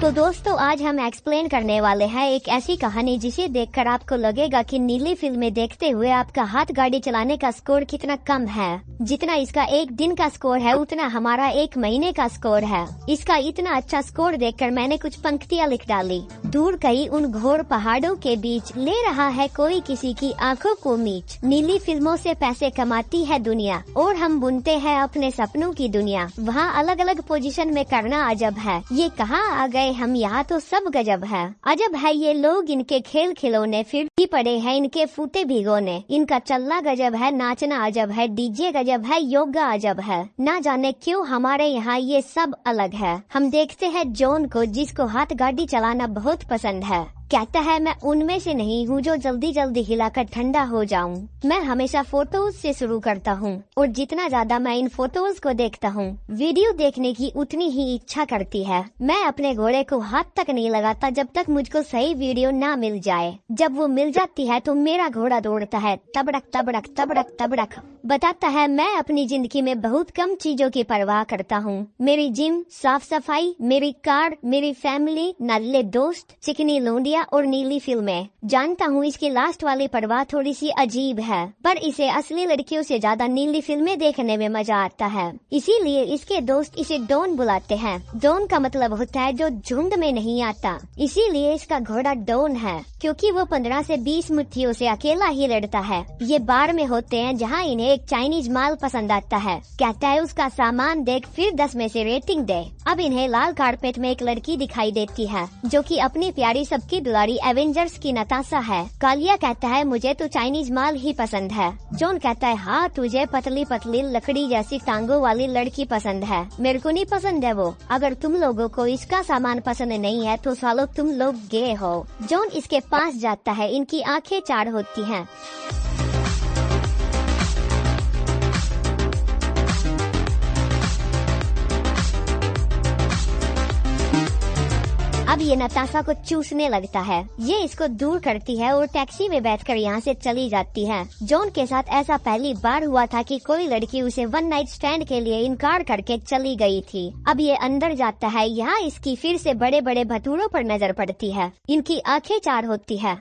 तो दोस्तों आज हम एक्सप्लेन करने वाले हैं एक ऐसी कहानी जिसे देखकर आपको लगेगा कि नीली फिल्में देखते हुए आपका हाथ गाड़ी चलाने का स्कोर कितना कम है। जितना इसका एक दिन का स्कोर है उतना हमारा एक महीने का स्कोर है। इसका इतना अच्छा स्कोर देखकर मैंने कुछ पंक्तियाँ लिख डाली। दूर कहीं उन घोर पहाड़ों के बीच ले रहा है कोई किसी की आंखों को मीच। नीली फिल्मों से पैसे कमाती है दुनिया और हम बुनते हैं अपने सपनों की दुनिया। वहाँ अलग अलग पोजीशन में करना अजब है, ये कहाँ आ गए हम, यहाँ तो सब गजब है। अजब है ये लोग, इनके खेल खिलौने फिर भी पड़े हैं इनके फूटे भिगोने। इनका चलना गजब है, नाचना अजब है, डीजे गजब है, योगा अजब है। ना जाने क्यों हमारे यहाँ ये सब अलग है। हम देखते हैं जॉन को जिसको हाथ गाड़ी चलाना बहुत पसंद है। कहता है मैं उनमें से नहीं हूँ जो जल्दी जल्दी हिलाकर ठंडा हो जाऊँ। मैं हमेशा फोटोज से शुरू करता हूँ और जितना ज्यादा मैं इन फोटोज को देखता हूँ वीडियो देखने की उतनी ही इच्छा करती है। मैं अपने घोड़े को हाथ तक नहीं लगाता जब तक मुझको सही वीडियो ना मिल जाए। जब वो मिल जाती है तो मेरा घोड़ा दौड़ता है तबड़क तबड़क तबड़क तबड़क। बताता है मैं अपनी जिंदगी में बहुत कम चीजों की परवाह करता हूँ। मेरी जिम, साफ सफाई, मेरी कार, मेरी फैमिली, नल्ले दोस्त, चिकनी लोंडिया और नीली फिल्में। जानता हूँ इसकी लास्ट वाली परवाह थोड़ी सी अजीब है, पर इसे असली लड़कियों से ज्यादा नीली फिल्में देखने में मजा आता है। इसीलिए इसके दोस्त इसे डॉन बुलाते हैं। डॉन का मतलब होता है जो झुंड में नहीं आता। इसीलिए इसका घोड़ा डॉन है क्योंकि वो 15 से 20 मुट्ठियों से अकेला ही लड़ता है। ये बार में होते हैं जहाँ इन्हें एक चाइनीज माल पसंद आता है। कहता है उसका सामान देख फिर 10 में से रेटिंग दे। अब इन्हें लाल कारपेट में एक लड़की दिखाई देती है जो कि अपनी प्यारी सबकी दुलारी एवेंजर्स की नताशा है। कालिया कहता है मुझे तो चाइनीज माल ही पसंद है। जॉन कहता है हाँ तुझे पतली पतली लकड़ी जैसी टांगों वाली लड़की पसंद है, मेरे को नहीं पसंद है वो। अगर तुम लोगों को इसका सामान पसंद नहीं है तो सालो तुम लोग गे हो। जॉन इसके पास जाता है, इनकी आंखें चार होती हैं। अब ये नताशा को चूसने लगता है। ये इसको दूर करती है और टैक्सी में बैठकर यहाँ से चली जाती है। जॉन के साथ ऐसा पहली बार हुआ था कि कोई लड़की उसे वन नाइट स्टैंड के लिए इनकार करके चली गई थी। अब ये अंदर जाता है, यहाँ इसकी फिर से बड़े बड़े भटूरों पर नजर पड़ती है। इनकी आंखें चार होती है।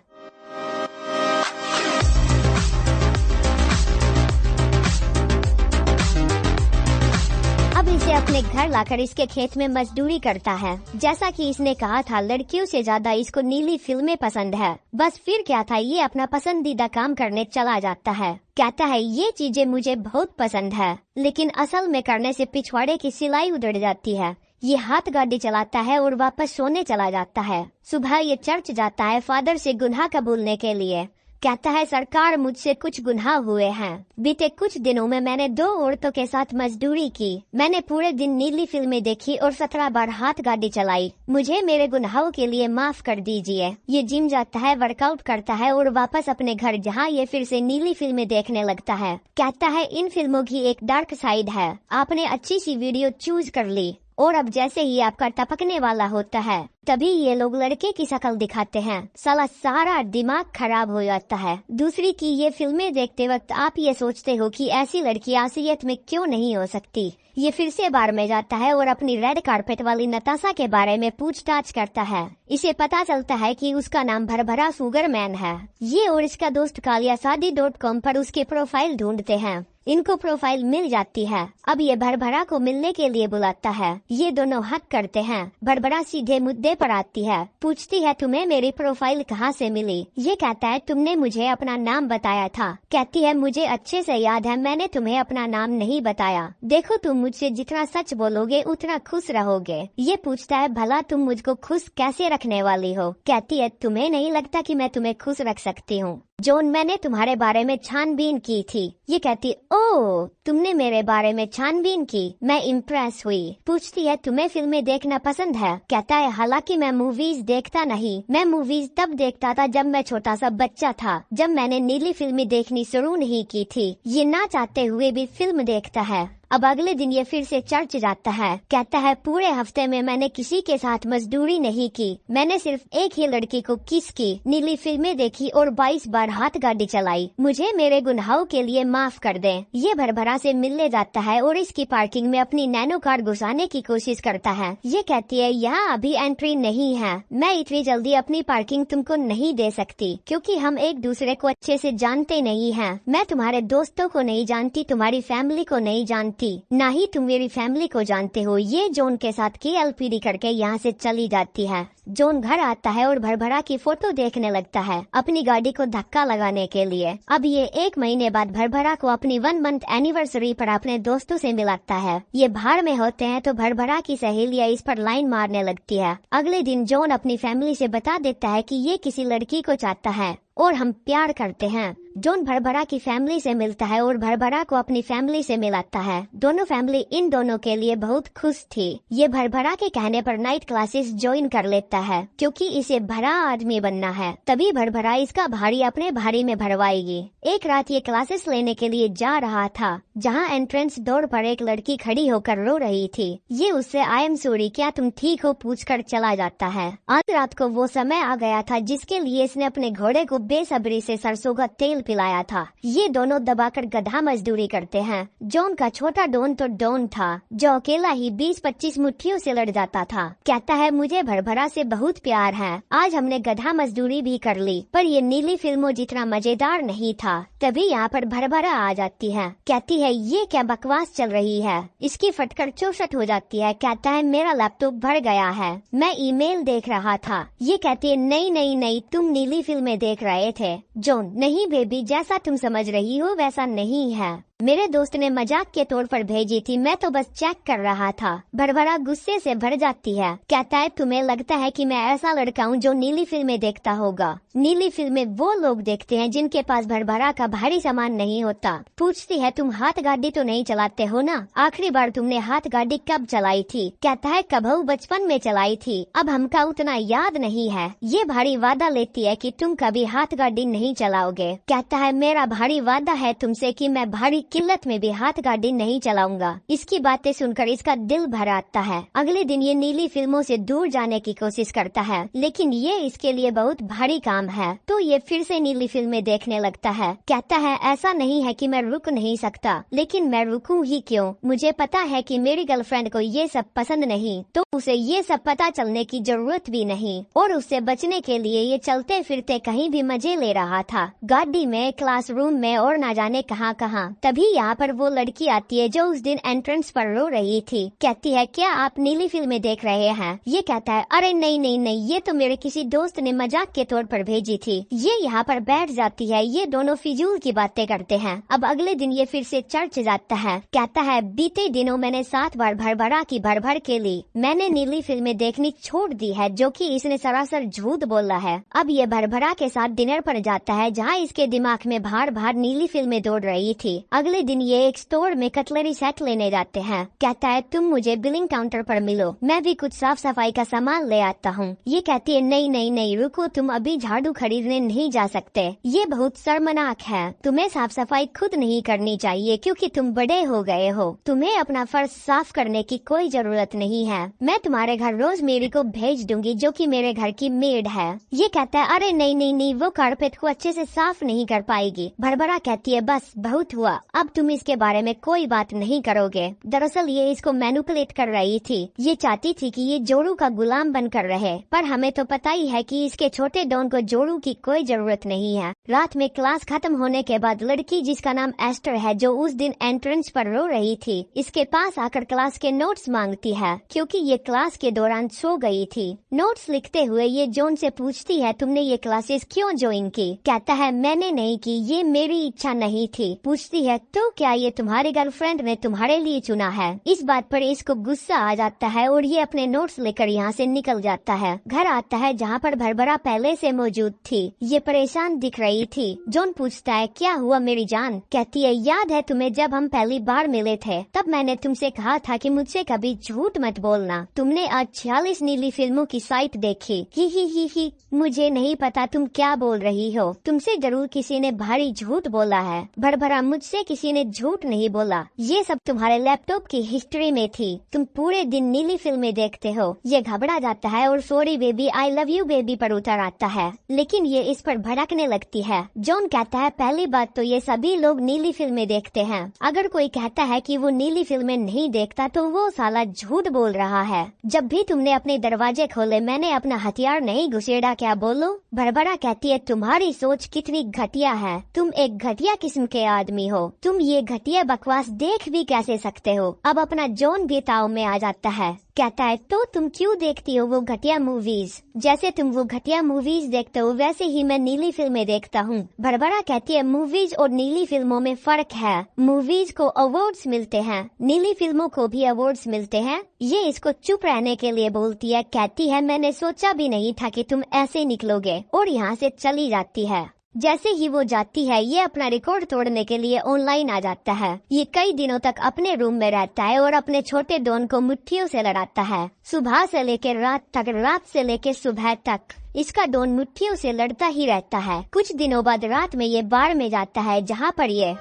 अब इसे अपने घर लाकर इसके खेत में मजदूरी करता है। जैसा कि इसने कहा था लड़कियों से ज्यादा इसको नीली फिल्में पसंद है। बस फिर क्या था, ये अपना पसंदीदा काम करने चला जाता है। कहता है ये चीजें मुझे बहुत पसंद है, लेकिन असल में करने से पिछवाड़े की सिलाई उधड़ जाती है। ये हाथ गाड़ी चलाता है और वापस सोने चला जाता है। सुबह ये चर्च जाता है फादर से गुनाह कबूलने के लिए। कहता है सरकार मुझसे कुछ गुनाह हुए हैं। बीते कुछ दिनों में मैंने 2 औरतों के साथ मजदूरी की। मैंने पूरे दिन नीली फिल्में देखी और 17 बार हाथ गाड़ी चलाई। मुझे मेरे गुनाहों के लिए माफ कर दीजिए। ये जिम जाता है, वर्कआउट करता है और वापस अपने घर जहाँ ये फिर से नीली फिल्में देखने लगता है। कहता है इन फिल्मों की एक डार्क साइड है। आपने अच्छी सी वीडियो चूज कर ली और अब जैसे ही आपका टपकने वाला होता है तभी ये लोग लड़के की शक्ल दिखाते हैं। साला सारा दिमाग खराब हो जाता है। दूसरी की ये फिल्में देखते वक्त आप ये सोचते हो कि ऐसी लड़की असलियत में क्यों नहीं हो सकती। ये फिर से बार में जाता है और अपनी रेड कारपेट वाली नताशा के बारे में पूछताछ करता है। इसे पता चलता है कि उसका नाम भरभरा सुगरमैन है। ये और इसका दोस्त कालिया शादी.com पर उसकी प्रोफाइल ढूंढते हैं। इनको प्रोफाइल मिल जाती है। अब ये भरभरा को मिलने के लिए बुलाता है। ये दोनों हक करते हैं। भरभरा सीधे मुद्दे पर आती है, पूछती है तुम्हें मेरी प्रोफाइल कहाँ से मिली। ये कहता है तुमने मुझे अपना नाम बताया था। कहती है मुझे अच्छे से याद है, मैंने तुम्हें अपना नाम नहीं बताया। देखो तुम मुझसे जितना सच बोलोगे उतना खुश रहोगे। ये पूछता है भला तुम मुझको खुश कैसे रखने वाली हो। कहती है तुम्हें नहीं लगता कि मैं तुम्हें खुश रख सकती हूँ। जॉन मैंने तुम्हारे बारे में छानबीन की थी। ये कहती ओह तुमने मेरे बारे में छानबीन की। मैं इम्प्रेस हुई। पूछती है तुम्हें फिल्में देखना पसंद है। कहता है हालांकि मैं मूवीज देखता नहीं, मैं मूवीज तब देखता था जब मैं छोटा सा बच्चा था, जब मैंने नीली फिल्में देखनी शुरू नहीं की थी। ये ना चाहते हुए भी फिल्म देखता है। अब अगले दिन ये फिर से चर्च जाता है। कहता है पूरे हफ्ते में मैंने किसी के साथ मजदूरी नहीं की, मैंने सिर्फ एक ही लड़की को किस की, नीली फिल्में देखी और 22 बार हाथ गाड़ी चलाई, मुझे मेरे गुनाहों के लिए माफ कर दें। ये भरभरा से मिलने जाता है और इसकी पार्किंग में अपनी नैनो कार घुसाने की कोशिश करता है। ये कहती है यहाँ अभी एंट्री नहीं है, मैं इतनी जल्दी अपनी पार्किंग तुमको नहीं दे सकती क्योंकि हम एक दूसरे को अच्छे से जानते नहीं हैं। मैं तुम्हारे दोस्तों को नहीं जानती, तुम्हारी फैमिली को नहीं जानती, ना ही तुम मेरी फैमिली को जानते हो। ये जॉन के साथ की एलपीडी करके यहाँ से चली जाती है। जॉन घर आता है और भरभरा की फोटो देखने लगता है अपनी गाड़ी को धक्का लगाने के लिए। अब ये 1 महीने बाद भरभरा को अपनी 1 मंथ एनिवर्सरी पर अपने दोस्तों से मिलाता है। ये बाहर में होते हैं तो भरभरा की सहेलियां इस पर लाइन मारने लगती है। अगले दिन जॉन अपनी फैमिली से बता देता है कि ये किसी लड़की को चाहता है और हम प्यार करते हैं। जॉन भरभरा की फैमिली से मिलता है और भरभरा को अपनी फैमिली से मिलाता है। दोनों फैमिली इन दोनों के लिए बहुत खुश थी। ये भरभरा के कहने पर नाइट क्लासेस ज्वाइन कर लेता है क्योंकि इसे भरा आदमी बनना है। तभी भरभरा इसका भारी अपने भारी में भरवाएगी। एक रात ये क्लासेस लेने के लिए जा रहा था जहाँ एंट्रेंस डोर पर एक लड़की खड़ी होकर रो रही थी। ये उससे आई एम सॉरी क्या तुम ठीक हो पूछकर चला जाता है। आज रात को वो समय आ गया था जिसके लिए इसने अपने घोड़े को बेसब्री से सरसों का तेल पिलाया था। ये दोनों दबाकर गधा मजदूरी करते हैं। जॉन का छोटा डॉन तो डॉन था जो अकेला ही 20-25 मुट्ठियों से लड़ जाता था। कहता है मुझे भरभरा से बहुत प्यार है, आज हमने गधा मजदूरी भी कर ली पर ये नीली फिल्मों जितना मजेदार नहीं था। तभी यहाँ पर भरभरा आ जाती है। कहती है ये क्या बकवास चल रही है। इसकी फटकर चौसठ हो जाती है। कहता है मेरा लैपटॉप भर गया है, मैं ईमेल देख रहा था। ये कहती है नहीं नहीं नहीं तुम नीली फिल्में देख रहे थे। जॉन नहीं बेबी जैसा तुम समझ रही हो वैसा नहीं है, मेरे दोस्त ने मजाक के तौर पर भेजी थी, मैं तो बस चेक कर रहा था। भरभरा गुस्से से भर जाती है। कहता है तुम्हें लगता है कि मैं ऐसा लड़का हूँ जो नीली फिल्में देखता होगा। नीली फिल्में वो लोग देखते हैं जिनके पास भरभरा का भारी सामान नहीं होता। पूछती है तुम हाथ गाड़ी तो नहीं चलाते हो ना, आखिरी बार तुमने हाथ गाड़ी कब चलाई थी। कहता है कबहू बचपन में चलाई थी, अब हमका उतना याद नहीं है। ये भारी वादा लेती है कि तुम कभी हाथ गाड़ी नहीं चलाओगे। कहता है मेरा भारी वादा है तुमसे कि मैं भारी किल्लत में भी हाथ गाड़ी नहीं चलाऊंगा। इसकी बातें सुनकर इसका दिल भर आता है। अगले दिन ये नीली फिल्मों से दूर जाने की कोशिश करता है लेकिन ये इसके लिए बहुत भारी काम है तो ये फिर से नीली फिल्में देखने लगता है। कहता है ऐसा नहीं है कि मैं रुक नहीं सकता, लेकिन मैं रुकूं ही क्यों, मुझे पता है कि मेरी गर्लफ्रेंड को ये सब पसंद नहीं तो उसे ये सब पता चलने की जरूरत भी नहीं। और उससे बचने के लिए ये चलते फिरते कहीं भी मजे ले रहा था, गाड़ी में, क्लासरूम में और न जाने कहां कहां। तभी यहाँ पर वो लड़की आती है जो उस दिन एंट्रेंस पर रो रही थी। कहती है क्या आप नीली फिल्में देख रहे हैं। ये कहता है अरे नहीं नहीं नहीं ये तो मेरे किसी दोस्त ने मजाक के तौर पर भेजी थी। ये यहाँ पर बैठ जाती है। ये दोनों फिजूल की बातें करते हैं। अब अगले दिन ये फिर से चर्च जाता है। कहता है बीते दिनों मैंने 7 बार भरभरा की भर के ली, मैंने नीली फिल्में देखनी छोड़ दी है, जो कि इसने सरासर झूठ बोला है। अब ये भरभरा के साथ डिनर पर जाता है जहाँ इसके दिमाग में बार बार नीली फिल्में दौड़ रही थी। अगले दिन ये एक स्टोर में कटलरी सेट लेने जाते हैं। कहता है तुम मुझे बिलिंग काउंटर पर मिलो, मैं भी कुछ साफ सफाई का सामान ले आता हूँ। ये कहती है नहीं नहीं नहीं रुको, तुम अभी झाड़ू खरीदने नहीं जा सकते, ये बहुत शर्मनाक है, तुम्हें साफ सफाई खुद नहीं करनी चाहिए क्योंकि तुम बड़े हो गए हो, तुम्हें अपना फर्श साफ करने की कोई जरूरत नहीं है, मैं तुम्हारे घर रोज मेरी को भेज दूंगी जो कि मेरे घर की मेड है। ये कहता है अरे नहीं नहीं नहीं वो कारपेट को अच्छे से साफ नहीं कर पाएगी। भरभरा कहती है बस बहुत हुआ, अब तुम इसके बारे में कोई बात नहीं करोगे। दरअसल ये इसको मैनिपुलेट कर रही थी। ये चाहती थी कि ये जोरू का गुलाम बनकर रहे, पर हमें तो पता ही है कि इसके छोटे डॉन को जोरू की कोई जरूरत नहीं है। रात में क्लास खत्म होने के बाद लड़की जिसका नाम एस्टर है, जो उस दिन एंट्रेंस पर रो रही थी, इसके पास आकर क्लास के नोट्स मांगती है क्योंकि ये क्लास के दौरान सो गई थी। नोट्स लिखते हुए ये जॉन से पूछती है तुमने ये क्लासेस क्यों ज्वाइन की। कहता है मैंने नहीं की, ये मेरी इच्छा नहीं थी। पूछती है तो क्या ये तुम्हारी गर्लफ्रेंड ने तुम्हारे लिए चुना है। इस बात पर इसको गुस्सा आ जाता है और ये अपने नोट्स लेकर यहाँ से निकल जाता है। घर आता है जहाँ पर भरभरा पहले से मौजूद थी। ये परेशान दिख रही थी। जॉन पूछता है क्या हुआ मेरी जान। कहती है याद है तुम्हें जब हम पहली बार मिले थे तब मैंने तुमसे कहा था कि मुझसे कभी झूठ मत बोलना। तुमने आज 46 नीली फिल्मों की साइट देखी। ही मुझे नहीं पता तुम क्या बोल रही हो, तुमसे जरूर किसी ने भारी झूठ बोला है। भरभरा मुझसे किसी ने झूठ नहीं बोला, ये सब तुम्हारे लैपटॉप की हिस्ट्री में थी। तुम पूरे दिन नीली फिल्में देखते हो। ये घबरा जाता है और sorry baby, I love you baby पर उतर आता है, लेकिन ये इस पर भड़कने लगती है। जॉन कहता है पहली बात तो ये सभी लोग नीली फिल्में देखते हैं। अगर कोई कहता है कि वो नीली फिल्में नहीं देखता तो वो साला झूठ बोल रहा है। जब भी तुमने अपने दरवाजे खोले मैंने अपना हथियार नहीं घुसेड़ा, क्या बोलो? बरबरा कहती है तुम्हारी सोच कितनी घटिया है, तुम एक घटिया किस्म के आदमी हो, तुम ये घटिया बकवास देख भी कैसे सकते हो? अब अपना जॉन भी ताव में आ जाता है, कहता है तो तुम क्यों देखती हो वो घटिया मूवीज? जैसे तुम वो घटिया मूवीज देखते हो वैसे ही मैं नीली फिल्में देखता हूँ। बरबरा कहती है मूवीज और नीली फिल्मों में फर्क है। मूवीज को अवार्ड्स मिलते हैं, नीली फिल्मों को भी अवार्ड्स मिलते हैं। ये इसको चुप रहने के लिए बोलती है, कहती है मैंने सोचा भी नहीं था कि तुम ऐसे निकलोगे, और यहाँ से चली जाती है। जैसे ही वो जाती है ये अपना रिकॉर्ड तोड़ने के लिए ऑनलाइन आ जाता है। ये कई दिनों तक अपने रूम में रहता है और अपने छोटे डॉन को मुट्ठियों से लड़ाता है, सुबह से लेकर रात तक, रात से लेकर सुबह तक इसका डॉन मुट्ठियों से लड़ता ही रहता है। कुछ दिनों बाद रात में ये बार में जाता है जहाँ पर ये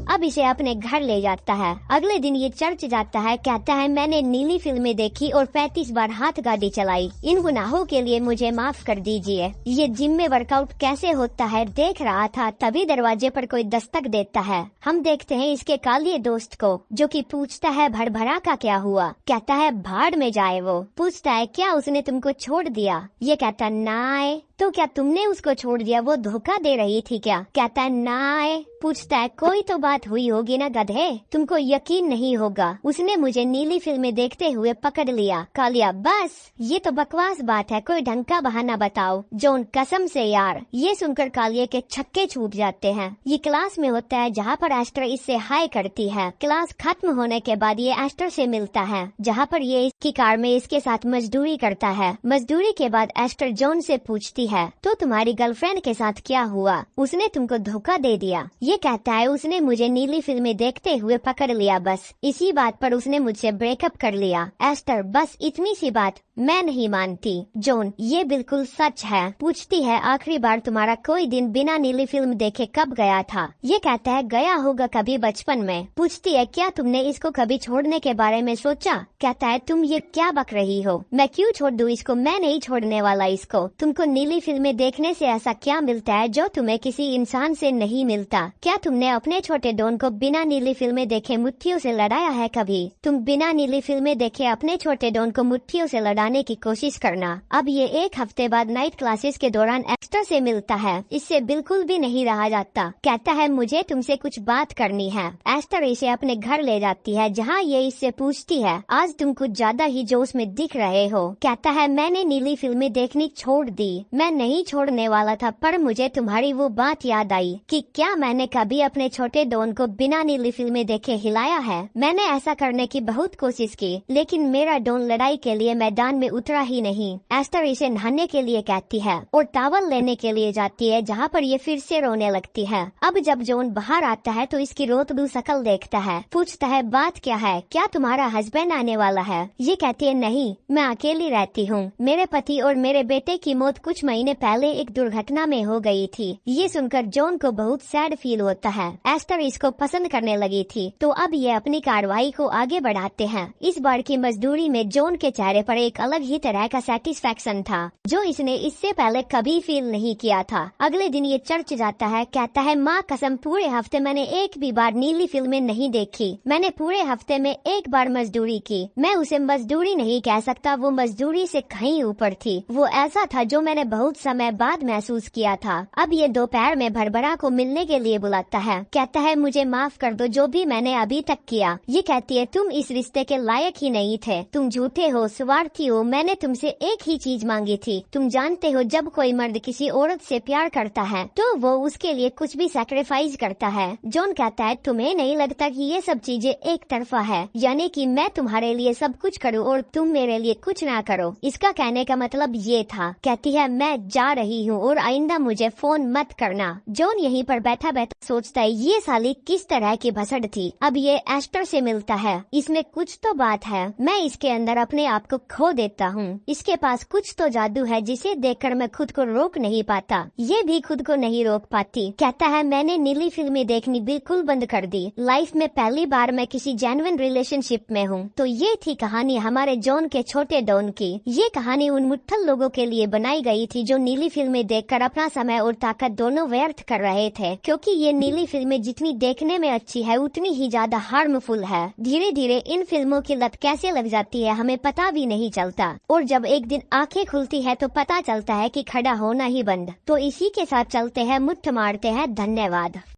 अब इसे अपने घर ले जाता है। अगले दिन ये चर्च जाता है, कहता है मैंने नीली फिल्में देखी और 35 बार हाथ गाड़ी चलाई, इन गुनाहों के लिए मुझे माफ कर दीजिए। ये जिम में वर्कआउट कैसे होता है देख रहा था, तभी दरवाजे पर कोई दस्तक देता है। हम देखते हैं इसके कालिए दोस्त को, जो कि पूछता है भड़भड़ा का क्या हुआ? कहता है भाड़ में जाए। वो पूछता है क्या उसने तुमको छोड़ दिया? ये कहता नाय। तो क्या तुमने उसको छोड़ दिया? वो धोखा दे रही थी क्या? कहता है नाय। पूछता है कोई तो बात हुई होगी ना गधे, तुमको यकीन नहीं होगा, उसने मुझे नीली फिल्में देखते हुए पकड़ लिया। कालिया बस ये तो बकवास बात है, कोई ढंग का बहाना बताओ। जॉन कसम से यार। ये सुनकर कालिया के छक्के छूट जाते हैं। ये क्लास में होता है जहाँ पर एस्टर इससे हाय करती है। क्लास खत्म होने के बाद ये एस्टर से मिलता है, जहाँ पर ये इसकी कार में इसके साथ मजदूरी करता है। मजदूरी के बाद एस्टर जॉन से पूछती है तो तुम्हारी गर्लफ्रेंड के साथ क्या हुआ? उसने तुमको धोखा दे दिया? ये कहता है उसने मुझे नीली फिल्में देखते हुए पकड़ लिया, बस इसी बात पर उसने मुझसे ब्रेकअप कर लिया। एस्टर बस इतनी सी बात मैं नहीं मानती। जॉन ये बिल्कुल सच है। पूछती है आखिरी बार तुम्हारा कोई दिन बिना नीली फिल्म देखे कब गया था? ये कहता है गया होगा कभी बचपन में। पूछती है क्या तुमने इसको कभी छोड़ने के बारे में सोचा? कहता है तुम ये क्या बक रही हो, मैं क्यों छोड़ दूं इसको? मैं नहीं छोड़ने वाला इसको। तुमको नीली फिल्में देखने से ऐसा क्या मिलता है जो तुम्हें किसी इंसान से नहीं मिलता? क्या तुमने अपने छोटे डॉन को बिना नीली फिल्में देखे मुट्ठियों से लड़ाया है कभी? तुम बिना नीली फिल्में देखे अपने छोटे डॉन को मुट्ठियों से लड़ाने की कोशिश करना। अब ये एक हफ्ते बाद नाइट क्लासेस के दौरान एस्टर से मिलता है। इससे बिल्कुल भी नहीं रहा जाता। कहता है मुझे तुमसे कुछ बात करनी है। एस्टर इसे अपने घर ले जाती है, जहाँ ये इससे पूछती है आज तुम कुछ ज्यादा ही जोश में दिख रहे हो। कहता है मैंने नीली फिल्में देखनी छोड़ दी। मैं नहीं छोड़ने वाला था, पर मुझे तुम्हारी वो बात याद आई कि क्या मैंने कभी अपने छोटे डॉन को बिना नीली फिल्में देखे हिलाया है? मैंने ऐसा करने की बहुत कोशिश की, लेकिन मेरा डॉन लड़ाई के लिए मैदान में उतरा ही नहीं। एस्टर इसे नहाने के लिए कहती है और टॉवल लेने के लिए जाती है, जहाँ पर ये फिर से रोने लगती है। अब जब जॉन बाहर आता है तो इसकी रोतबू शकल देखता है। पूछता है बात क्या है, क्या तुम्हारा हस्बैंड आने वाला है? ये कहती है नहीं, मैं अकेली रहती हूँ। मेरे पति और मेरे बेटे की मौत कुछ महीने पहले एक दुर्घटना में हो गई थी। ये सुनकर जॉन को बहुत सैड फील होता है। एस्टर इसको पसंद करने लगी थी, तो अब ये अपनी कार्रवाई को आगे बढ़ाते हैं। इस बार की मजदूरी में जॉन के चेहरे पर एक अलग ही तरह का सेटिस्फेक्शन था, जो इसने इससे पहले कभी फील नहीं किया था। अगले दिन ये चर्च जाता है। कहता है माँ कसम पूरे हफ्ते मैंने एक भी बार नीली फिल्में नहीं देखी। मैंने पूरे हफ्ते में एक बार मजदूरी की। मैं उसे मजदूरी नहीं कह सकता, वो मजदूरी से कहीं ऊपर थी। वो ऐसा था जो मैंने बहुत समय बाद महसूस किया था। अब ये दोपहर में भरभरा को मिलने के लिए बुलाता है। कहता है मुझे माफ कर दो जो भी मैंने अभी तक किया। ये कहती है तुम इस रिश्ते के लायक ही नहीं थे, तुम झूठे हो, स्वार्थी हो जो मैंने तुमसे एक ही चीज मांगी थी। तुम जानते हो जब कोई मर्द किसी औरत से प्यार करता है तो वो उसके लिए कुछ भी सैक्रिफाइस करता है। जॉन कहता है तुम्हें नहीं लगता कि ये सब चीजें एक तरफा है, यानी कि मैं तुम्हारे लिए सब कुछ करूँ और तुम मेरे लिए कुछ ना करो। इसका कहने का मतलब ये था। कहती है मैं जा रही हूँ और आइंदा मुझे फोन मत करना। जॉन यहीं पर बैठा बैठा सोचता है ये साली किस तरह की भसड़ थी। अब ये एस्टर से मिलता है, इसमें कुछ तो बात है। मैं इसके अंदर अपने आप को खो देता हूँ। इसके पास कुछ तो जादू है जिसे देखकर मैं खुद को रोक नहीं पाता। ये भी खुद को नहीं रोक पाती। कहता है मैंने नीली फिल्में देखनी बिल्कुल बंद कर दी। लाइफ में पहली बार मैं किसी जेन्युइन रिलेशनशिप में हूँ। तो ये थी कहानी हमारे जॉन के छोटे डॉन की। ये कहानी उन मुट्ठल लोगों के लिए बनाई गई थी जो नीली फिल्में देखकर अपना समय और ताकत दोनों व्यर्थ कर रहे थे, क्योंकि ये नीली फिल्में जितनी देखने में अच्छी है उतनी ही ज्यादा हार्मफुल है। धीरे धीरे इन फिल्मों की लत कैसे लग जाती है हमें पता भी नहीं चलता, और जब एक दिन आंखें खुलती है तो पता चलता है कि खड़ा होना ही बंद। तो इसी के साथ चलते हैं, मुट्ठ मारते हैं। धन्यवाद।